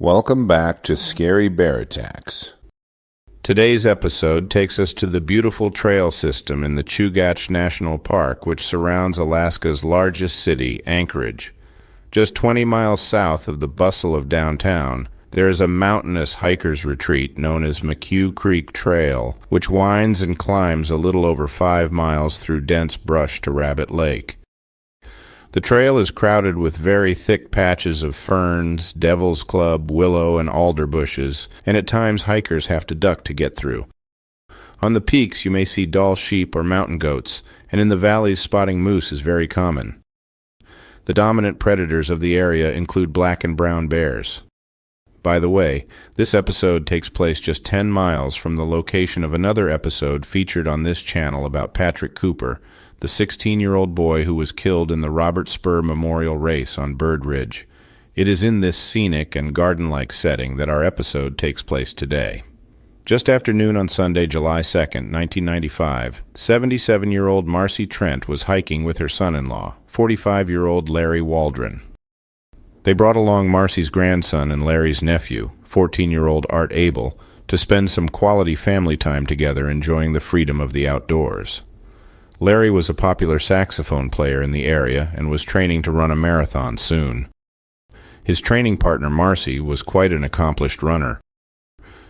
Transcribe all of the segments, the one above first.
Welcome back to Scary Bear Attacks. Today's episode takes us to the beautiful trail system in the Chugach National Park, which surrounds Alaska's largest city, Anchorage. Just 20 miles south of the bustle of downtown, there is a mountainous hiker's retreat known as McHugh Creek Trail, which winds and climbs a little over 5 miles through dense brush to Rabbit Lake. The trail is crowded with very thick patches of ferns, devil's club, willow, and alder bushes, and at times hikers have to duck to get through. On the peaks you may see Dall sheep or mountain goats, and in the valleys spotting moose is very common. The dominant predators of the area include black and brown bears. By the way, this episode takes place just 10 miles from the location of another episode featured on this channel about Patrick Cooper, the 16-year-old boy who was killed in the Robert Spurr Memorial Race on Bird Ridge. It is in this scenic and garden-like setting that our episode takes place today. Just after noon on Sunday, July 2nd, 1995, 77-year-old Marcie Trent was hiking with her son-in-law, 45-year-old Larry Waldron. They brought along Marcie's grandson and Larry's nephew, 14-year-old Art Abel, to spend some quality family time together enjoying the freedom of the outdoors. Larry was a popular saxophone player in the area and was training to run a marathon soon. His training partner Marcie was quite an accomplished runner.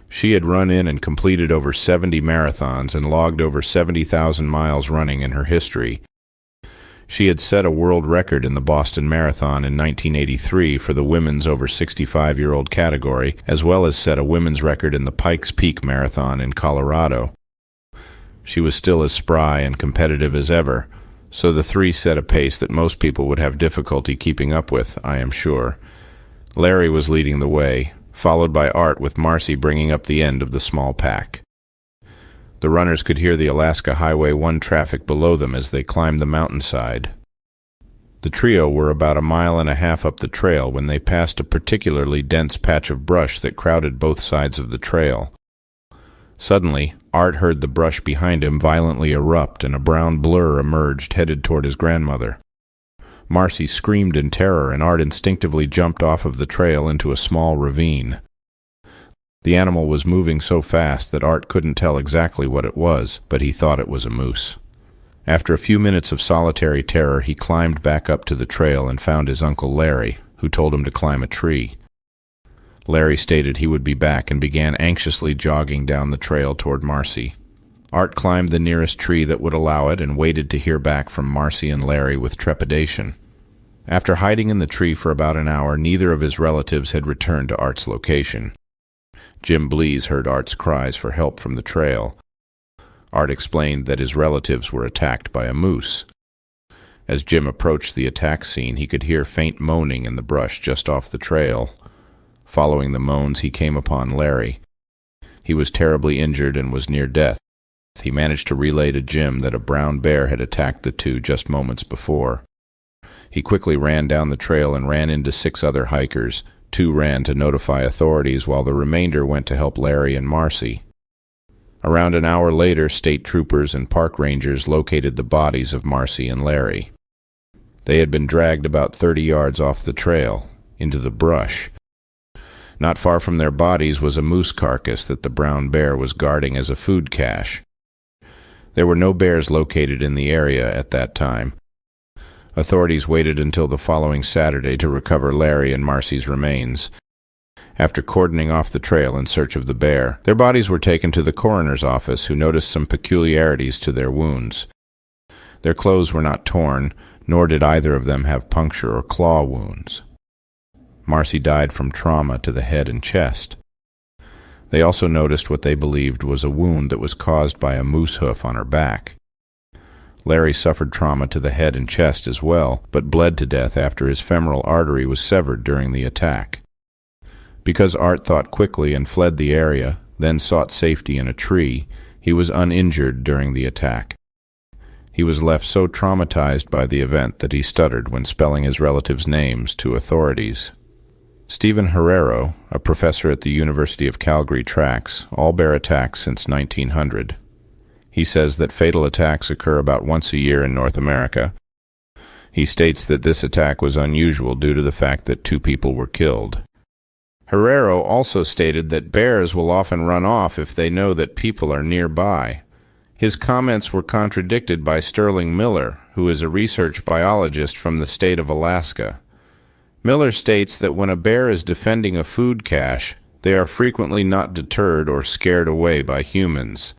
She had run in and completed over 70 marathons and logged over 70,000 miles running in her history. She had set a world record in the Boston Marathon in 1983 for the women's over 65-year-old category, as well as set a women's record in the Pikes Peak Marathon in Colorado. She was still as spry and competitive as ever, so the three set a pace that most people would have difficulty keeping up with, I am sure. Larry was leading the way, followed by Art, with Marcie bringing up the end of the small pack. The runners could hear the Alaska Highway 1 traffic below them as they climbed the mountainside. The trio were about 1.5 miles up the trail when they passed a particularly dense patch of brush that crowded both sides of the trail. Suddenly, Art heard the brush behind him violently erupt, and a brown blur emerged headed toward his grandmother. Marcie screamed in terror, and Art instinctively jumped off of the trail into a small ravine. The animal was moving so fast that Art couldn't tell exactly what it was, but he thought it was a moose. After a few minutes of solitary terror, he climbed back up to the trail and found his Uncle Larry, who told him to climb a tree. Larry stated he would be back and began anxiously jogging down the trail toward Marcie. Art climbed the nearest tree that would allow it and waited to hear back from Marcie and Larry with trepidation. After hiding in the tree for about an hour, neither of his relatives had returned to Art's location. Jim Blease heard Art's cries for help from the trail. Art explained that his relatives were attacked by a moose. As Jim approached the attack scene, he could hear faint moaning in the brush just off the trail. Following the moans, he came upon Larry. He was terribly injured and was near death. He managed to relay to Jim that a brown bear had attacked the two just moments before. He quickly ran down the trail and ran into 6 other hikers. 2 ran to notify authorities, while the remainder went to help Larry and Marcie. Around an hour later, state troopers and park rangers located the bodies of Marcie and Larry. They had been dragged about 30 yards off the trail, into the brush. Not far from their bodies was a moose carcass that the brown bear was guarding as a food cache. There were no bears located in the area at that time. Authorities waited until the following Saturday to recover Larry and Marcie's remains. After cordoning off the trail in search of the bear, their bodies were taken to the coroner's office, who noticed some peculiarities to their wounds. Their clothes were not torn, nor did either of them have puncture or claw wounds. Marcie died from trauma to the head and chest. They also noticed what they believed was a wound that was caused by a moose hoof on her back. Larry suffered trauma to the head and chest as well, but bled to death after his femoral artery was severed during the attack. Because Art thought quickly and fled the area, then sought safety in a tree, he was uninjured during the attack. He was left so traumatized by the event that he stuttered when spelling his relatives' names to authorities. Stephen Herrero, a professor at the University of Calgary, tracks all bear attacks since 1900. He says that fatal attacks occur about once a year in North America. He states that this attack was unusual due to the fact that 2 people were killed. Herrero also stated that bears will often run off if they know that people are nearby. His comments were contradicted by Sterling Miller, who is a research biologist from the state of Alaska. Miller states that when a bear is defending a food cache, they are frequently not deterred or scared away by humans.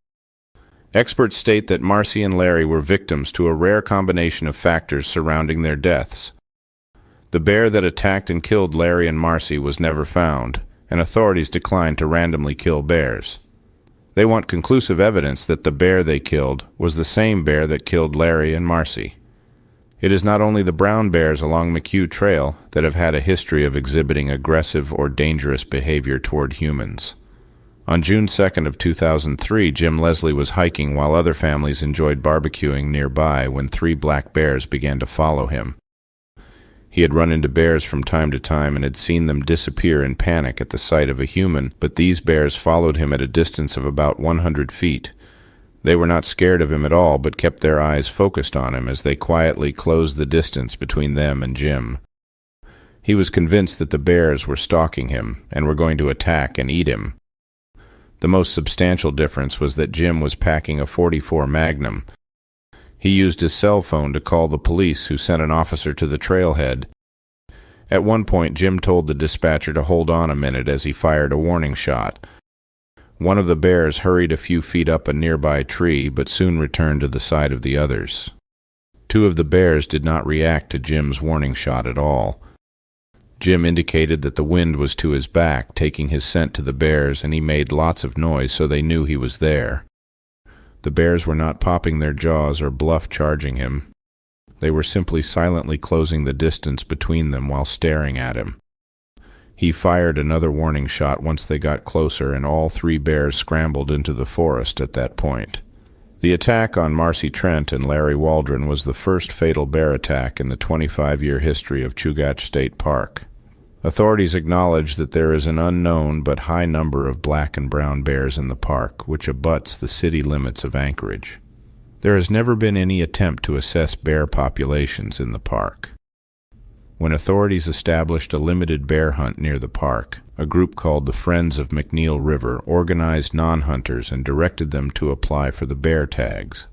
Experts state that Marcie and Larry were victims to a rare combination of factors surrounding their deaths. The bear that attacked and killed Larry and Marcie was never found, and authorities declined to randomly kill bears. They want conclusive evidence that the bear they killed was the same bear that killed Larry and Marcie. It is not only the brown bears along McHugh Trail that have had a history of exhibiting aggressive or dangerous behavior toward humans. On June 2nd of 2003, Jim Leslie was hiking while other families enjoyed barbecuing nearby when 3 black bears began to follow him. He had run into bears from time to time and had seen them disappear in panic at the sight of a human, but these bears followed him at a distance of about 100 feet. They were not scared of him at all, but kept their eyes focused on him as they quietly closed the distance between them and Jim. He was convinced that the bears were stalking him and were going to attack and eat him. The most substantial difference was that Jim was packing a .44 Magnum. He used his cell phone to call the police, who sent an officer to the trailhead. At one point, Jim told the dispatcher to hold on a minute as he fired a warning shot. One of the bears hurried a few feet up a nearby tree, but soon returned to the side of the others. 2 of the bears did not react to Jim's warning shot at all. Jim indicated that the wind was to his back, taking his scent to the bears, and he made lots of noise so they knew he was there. The bears were not popping their jaws or bluff charging him. They were simply silently closing the distance between them while staring at him. He fired another warning shot once they got closer, and all 3 bears scrambled into the forest at that point. The attack on Marcie Trent and Larry Waldron was the first fatal bear attack in the 25-year history of Chugach State Park. Authorities acknowledge that there is an unknown but high number of black and brown bears in the park, which abuts the city limits of Anchorage. There has never been any attempt to assess bear populations in the park. When authorities established a limited bear hunt near the park, a group called the Friends of McNeil River organized non-hunters and directed them to apply for the bear tags.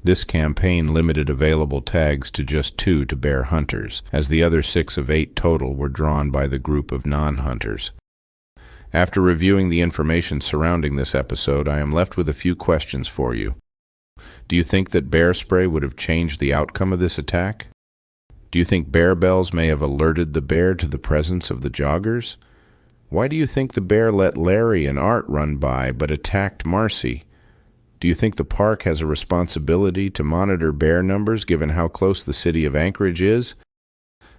This campaign limited available tags to just 2 to bear hunters, as the other 6 of 8 total were drawn by the group of non-hunters. After reviewing the information surrounding this episode, I am left with a few questions for you. Do you think that bear spray would have changed the outcome of this attack? Do you think bear bells may have alerted the bear to the presence of the joggers? Why do you think the bear let Larry and Art run by but attacked Marcie? Do you think the park has a responsibility to monitor bear numbers given how close the city of Anchorage is?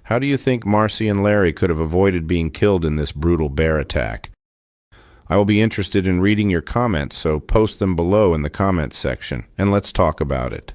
How do you think Marcie and Larry could have avoided being killed in this brutal bear attack? I will be interested in reading your comments, so post them below in the comments section, and let's talk about it.